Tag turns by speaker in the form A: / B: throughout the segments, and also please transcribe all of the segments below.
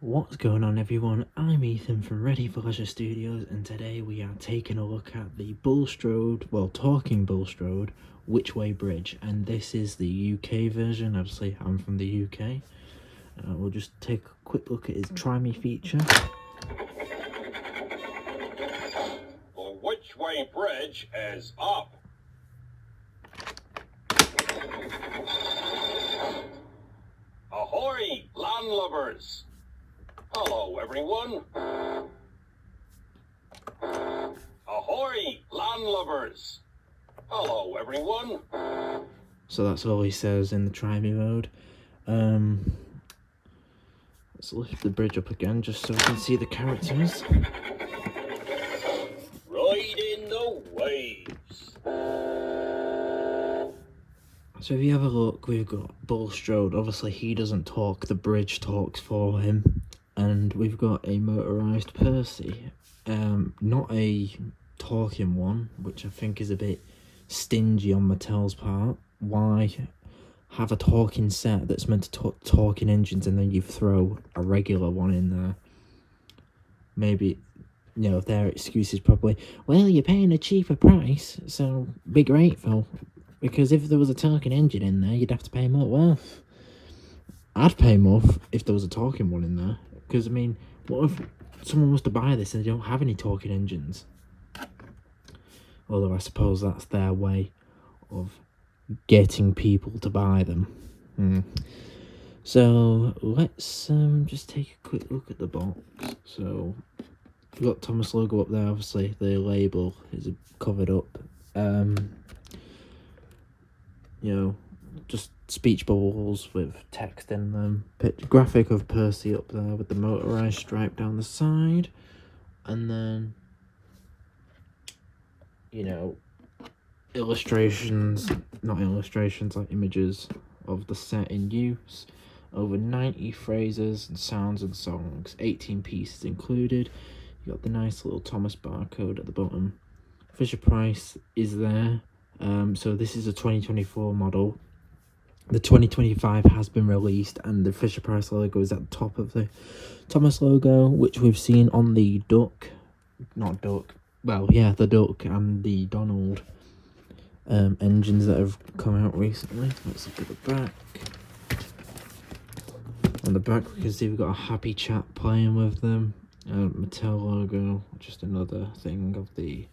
A: What's going on, everyone? I'm Ethan from Ready for Leisure Studios, and today we are taking a look at the Bulstrode, well, talking Bulstrode, Which Way Bridge, and this is the UK version. Obviously, I'm from the UK. We'll just take a quick look at his Try Me feature.
B: The Which Way Bridge is up. Ahoy, landlubbers! Hello, everyone. Ahoy, landlubbers! Hello, everyone.
A: So that's all he says in the Try Me mode. Let's lift the bridge up again just so we can see the characters.
B: Riding the waves.
A: So if you have a look, we've got Bulstrode. Obviously he doesn't talk, the bridge talks for him. And we've got a motorised Percy. Not a talking one, which I think is a bit stingy on Mattel's part. Why have a talking set that's meant to talk talking engines and then you throw a regular one in there? Maybe, you know, their excuse is probably, well, you're paying a cheaper price, so be grateful. Because if there was a talking engine in there, you'd have to pay more. Well, I'd pay more if there was a talking one in there. Because, I mean, what if someone was to buy this and they don't have any talking engines? Although I suppose that's their way of getting people to buy them. So, let's just take a quick look at the box. So, we've got Thomas logo up there, obviously. The label is covered up. You know, just speech bubbles with text in them. Graphic of Percy up there with the motorised stripe down the side. And then, you know, illustrations, not illustrations, like images of the set in use. Over 90 phrases and sounds and songs. 18 pieces included. You got the nice little Thomas barcode at the bottom. Fisher Price is there. So this is a 2024 model. The 2025 has been released, and the Fisher Price logo is at the top of the Thomas logo, which we've seen on the Duck, not Duck, well, yeah, the Duck and the Donald engines that have come out recently. Let's look at the back. On the back, we can see we've got a happy chap playing with them. Mattel logo, just another thing of the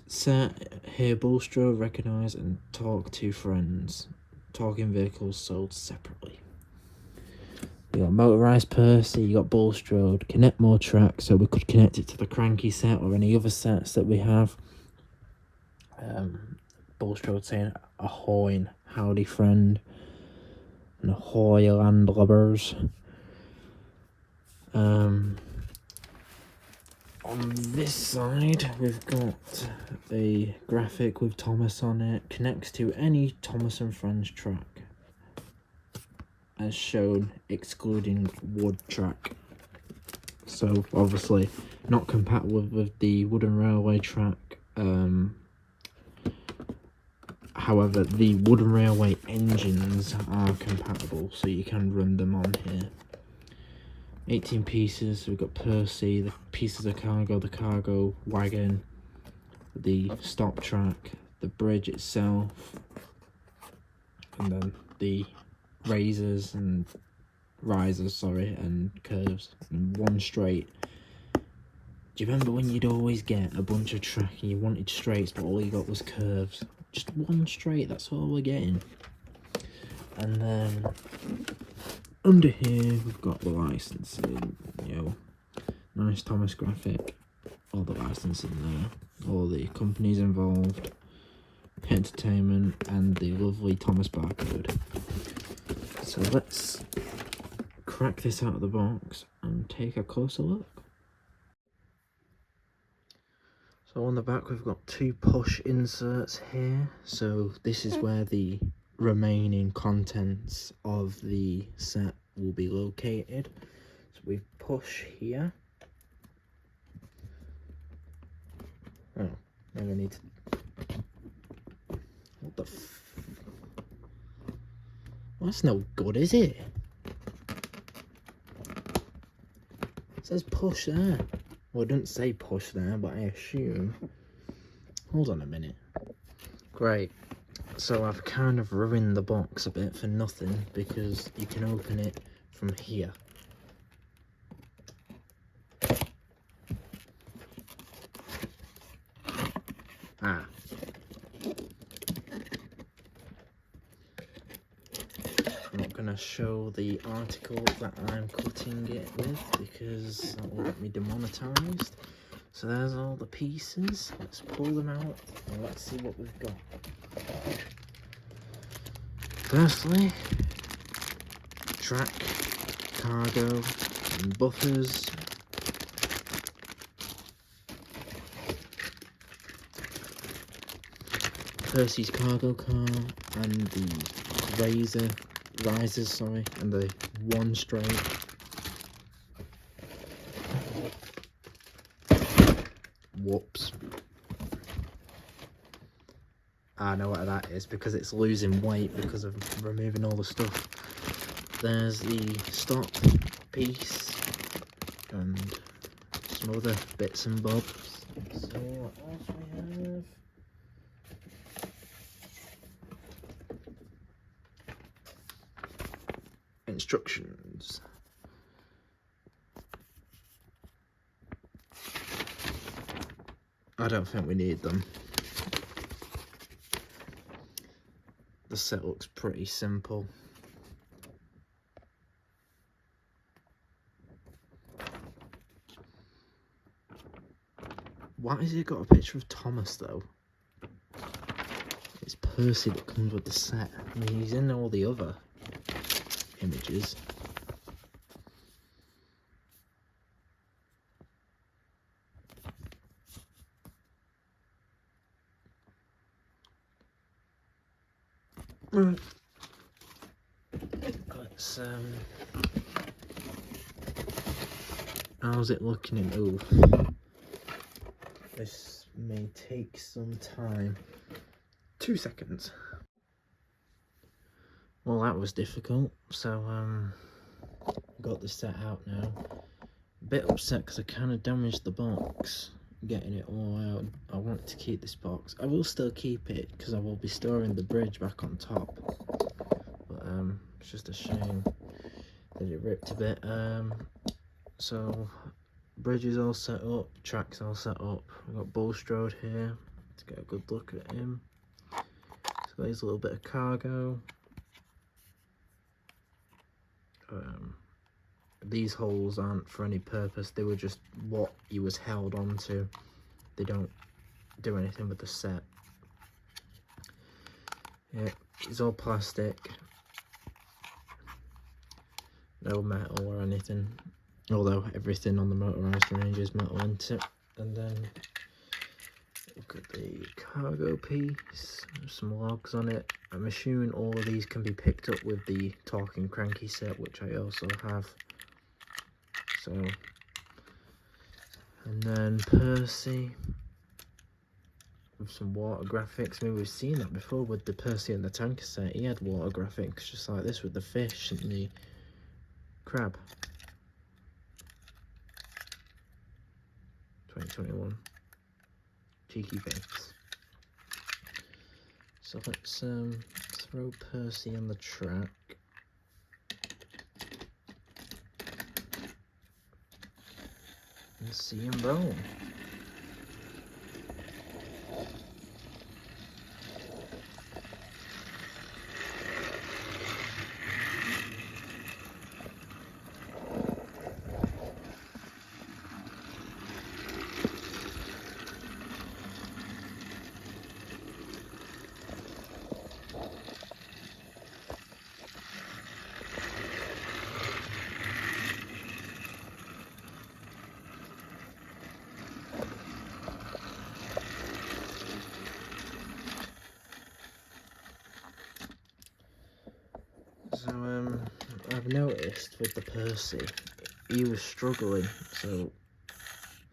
A: set. Here, Bulstrode, recognise and talk to friends. Talking vehicles sold separately. You got motorised Percy, you got Bulstrode, connect more tracks, so we could connect it to the Cranky set or any other sets that we have. Bulstrode saying ahoy and howdy friend, and ahoy landlubbers. On this side, we've got a graphic with Thomas on it. Connects to any Thomas and Friends track, as shown, excluding wood track. So, obviously, not compatible with the wooden railway track. However, the wooden railway engines are compatible, so you can run them on here. 18 pieces, so we've got Percy, the pieces of cargo, the cargo wagon, the stop track, the bridge itself, and then the risers, and curves, and one straight. Do you remember when you'd always get a bunch of track and you wanted straights, but all you got was curves? Just one straight, that's all we're getting. And then under here, we've got the licensing, you know, nice Thomas graphic, all the licensing there, all the companies involved, entertainment, and the lovely Thomas barcode. So let's crack this out of the box and take a closer look. So on the back, we've got two push inserts here. So this is where the remaining contents of the set will be located. So we push here. Oh, now I need to... What the Well, that's no good, is it? says push there. Well, it doesn't say push there, but I assume. Hold on a minute. Great. So I've kind of ruined the box a bit for nothing, because you can open it from here. Ah. I'm not going to show the article that I'm cutting it with, because that will get me demonetised. So there's all the pieces. Let's pull them out and let's see what we've got. Firstly, track, cargo, and buffers. Percy's cargo car and the risers, sorry, and the one straight. Whoops. I know what that is, because it's losing weight because of removing all the stuff. There's the stock piece and some other bits and bobs. So what else we have? Instructions. I don't think we need them. The set looks pretty simple. Why has it got a picture of Thomas though? It's Percy that comes with the set. I mean, he's in all the other images. Right. Let's how's it looking in? Ooh. This may take some time. 2 seconds. Well, that was difficult. So got the set out now. A bit upset because I kind of damaged the box getting it all out. I want to keep this box. I will still keep it because I will be storing the bridge back on top. But it's just a shame that it ripped a bit. So bridge is all set up, track's all set up. We've got Bulstrode here to get a good look at him. So there's a little bit of cargo. These holes aren't for any purpose, they were just what he was held onto. They don't do anything with the set. Yeah, it's all plastic. No metal or anything. Although everything on the motorised range is metal, isn't it? And then we've got the cargo piece, some logs on it. I'm assuming all of these can be picked up with the Talking Cranky set, which I also have. So, and then Percy with some water graphics. I mean, we've seen that before with the Percy and the Tanker set. He had water graphics just like this with the fish and the crab. 2021. Cheeky bits. So let's throw Percy on the track. And see him roll. So I've noticed with the Percy, he was struggling, so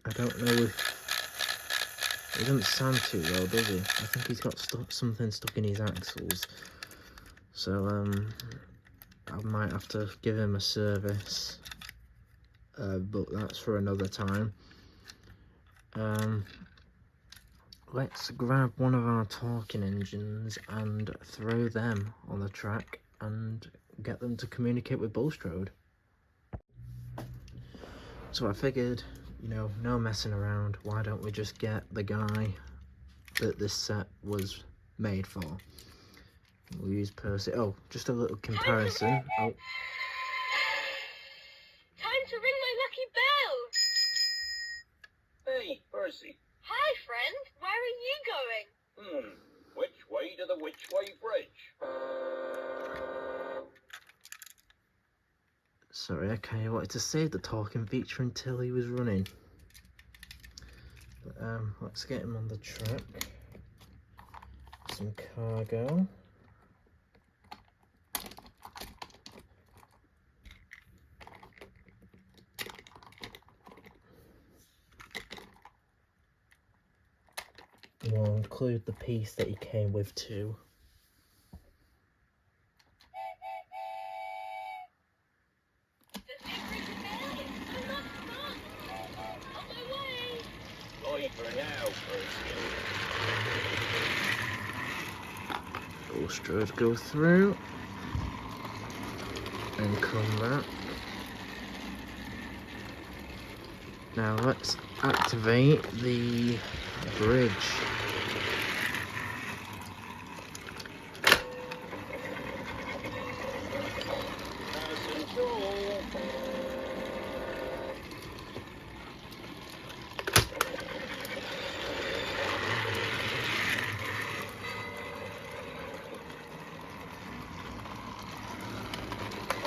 A: I don't know if he doesn't sound too well, does he? I think he's got something stuck in his axles, so I might have to give him a service but that's for another time. Let's grab one of our talking engines and throw them on the track and get them to communicate with Bulstrode. So I figured, you know, no messing around, why don't we just get the guy that this set was made for. We'll use Percy. Oh, just a little comparison. Oh.
C: Time to ring my lucky bell!
B: Hey, Percy.
C: Hi, friend. Where are you going?
B: Which way to the which way bridge?
A: Sorry, okay, I wanted to save the talking feature until he was running. But, let's get him on the track. Some cargo. We'll include the piece that he came with too.
B: Bye for now, Percy.
A: Bulstrode go through and come back. Now let's activate the bridge.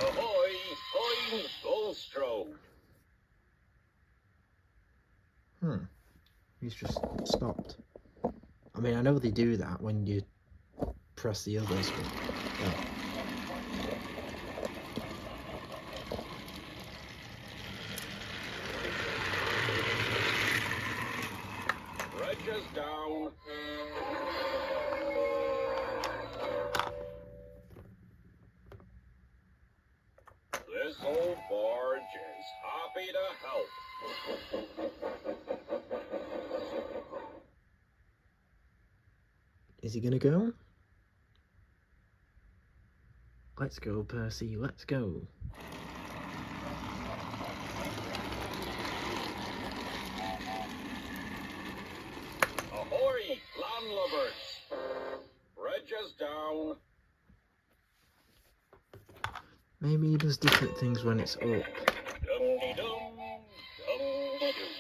B: Ahoy, I'm Bulstrode.
A: He's just stopped. I mean, I know they do that when you press the others, but yeah.
B: Bridge is down. This old barge is happy to help.
A: Is he gonna go? Let's go, Percy, let's go.
B: Ahoy, landlubbers! Bridge is down.
A: Maybe he does different things when it's up.
B: Dum-de-dum, dum-de-doo.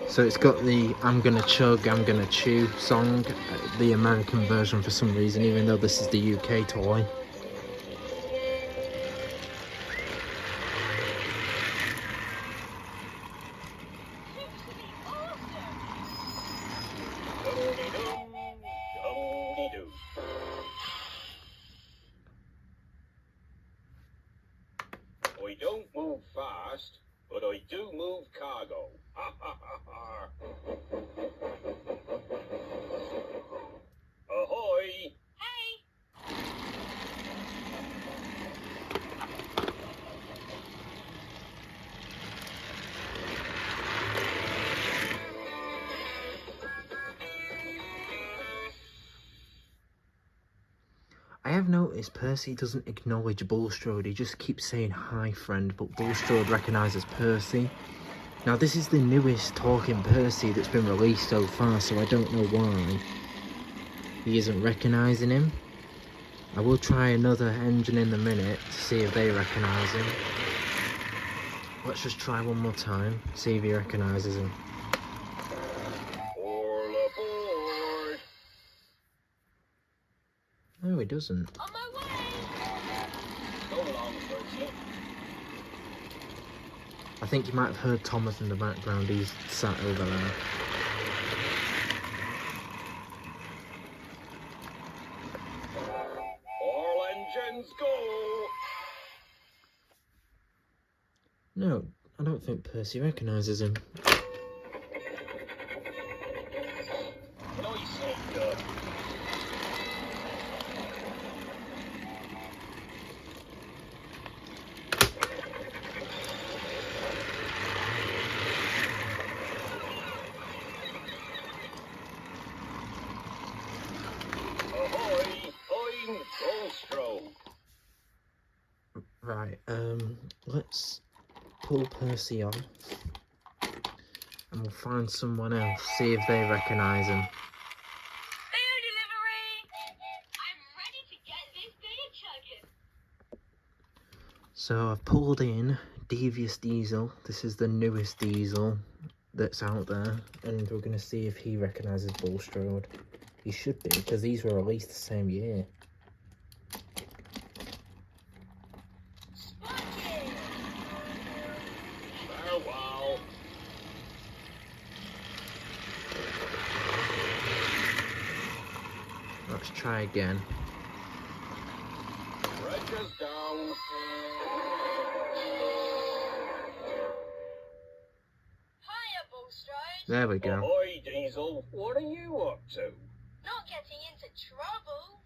A: So it's got the I'm gonna chug, I'm gonna chew song, the American version for some reason, even though this is the UK toy.
B: Dum-de-dum, dum-de-doo. I don't move fast, but I do move cargo. Ha ha ha ha. Ahoy!
C: Hey!
A: I have noticed Percy doesn't acknowledge Bulstrode, he just keeps saying hi friend, but Bulstrode recognises Percy. Now this is the newest talking Percy that's been released so far, so I don't know why he isn't recognising him. I will try another engine in a minute to see if they recognise him. Let's just try one more time, see if he recognises him.
B: All aboard!
A: No, he doesn't.
C: On my way!
B: So long, Percy.
A: I think you might have heard Thomas in the background, he's sat over there. think Percy recognises him.
B: Nice done. Ahoy! I'm Bulstrode.
A: Right, let's pull Percy on. And we'll find someone else, see if they recognise him.
C: Food delivery! I'm ready to get this day chugging.
A: So I've pulled in Devious Diesel. This is the newest diesel that's out there. And we're going to see if he recognises Bulstrode. He should be, because these were released the same year.
C: Spotted!
B: Farewell.
A: Let's try again.
B: Bridges down.
C: Hiya, Bulstrode.
A: There we go.
B: Ahoy, Diesel. What are you up to?
C: Not getting into trouble.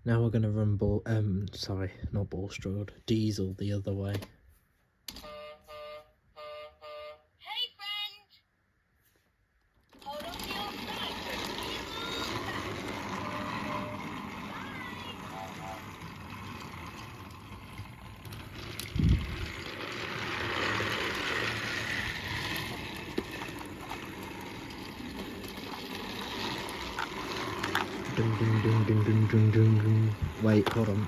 A: Now we're going to run sorry, not Bulstrode, Diesel the other way.
C: Hey, friend. Hold on to your side.
A: Dun, dun, dun, dun, dun, dun, dun, dun. Wait, hold on.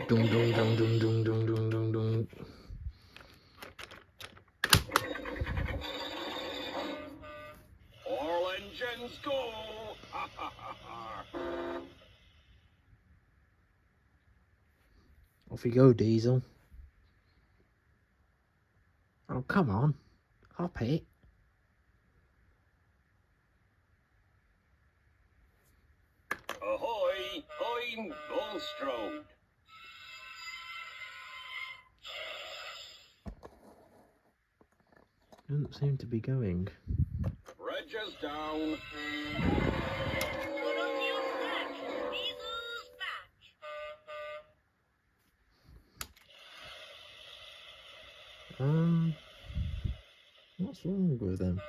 A: Dun, dun, dun, dun, dun, dun, dun, dun, dun.
B: All engines go. Ha ha ha ha.
A: Off you go, Diesel. Oh, come on. Hop it.
B: Ahoy, I'm Bulstrode.
A: Doesn't seem to be going.
B: Bridges down.
C: Hold on to your snack. Diesel's back.
A: What's wrong with him?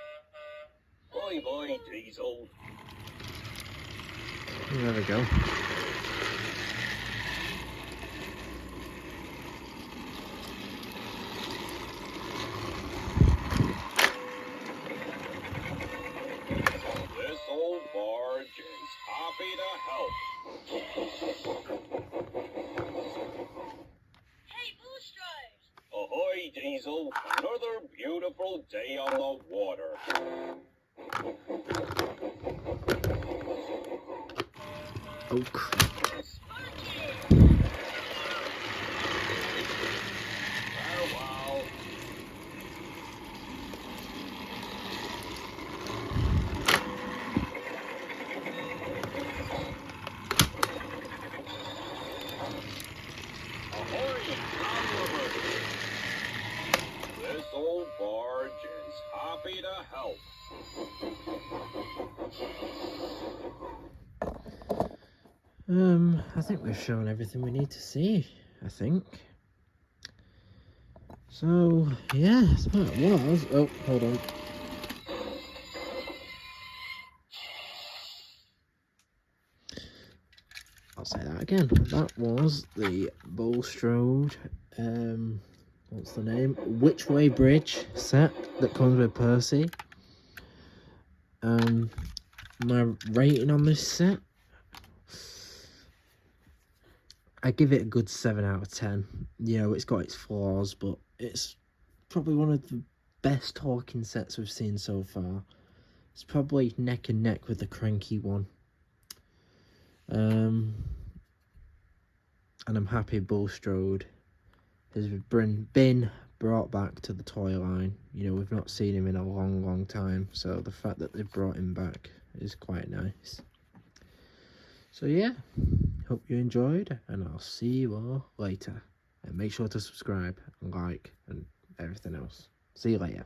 B: Bye bye, Diesel.
A: There we go.
B: This old barge is happy to help.
C: Hey, Bulstrode.
B: Ahoy, Diesel. Another beautiful day on the water.
A: Oh, crap.
C: Spotted!
B: Farewell. Ahoy, Congressman. This old barge is happy to help.
A: I think we've shown everything we need to see, I think. So, yeah, that was... Oh, hold on. I'll say that again. That was the Bulstrode, what's the name? Which Way Bridge set that comes with Percy. My rating on this set, I give it a good 7 out of 10. You know, it's got its flaws, but it's probably one of the best talking sets we've seen so far. It's probably neck and neck with the Cranky one. And I'm happy Bulstrode has been brought back to the toy line. You know, we've not seen him in a long time, so the fact that they've brought him back is quite nice. So yeah, hope you enjoyed, and I'll see you all later. And make sure to subscribe and like and everything else. See you later.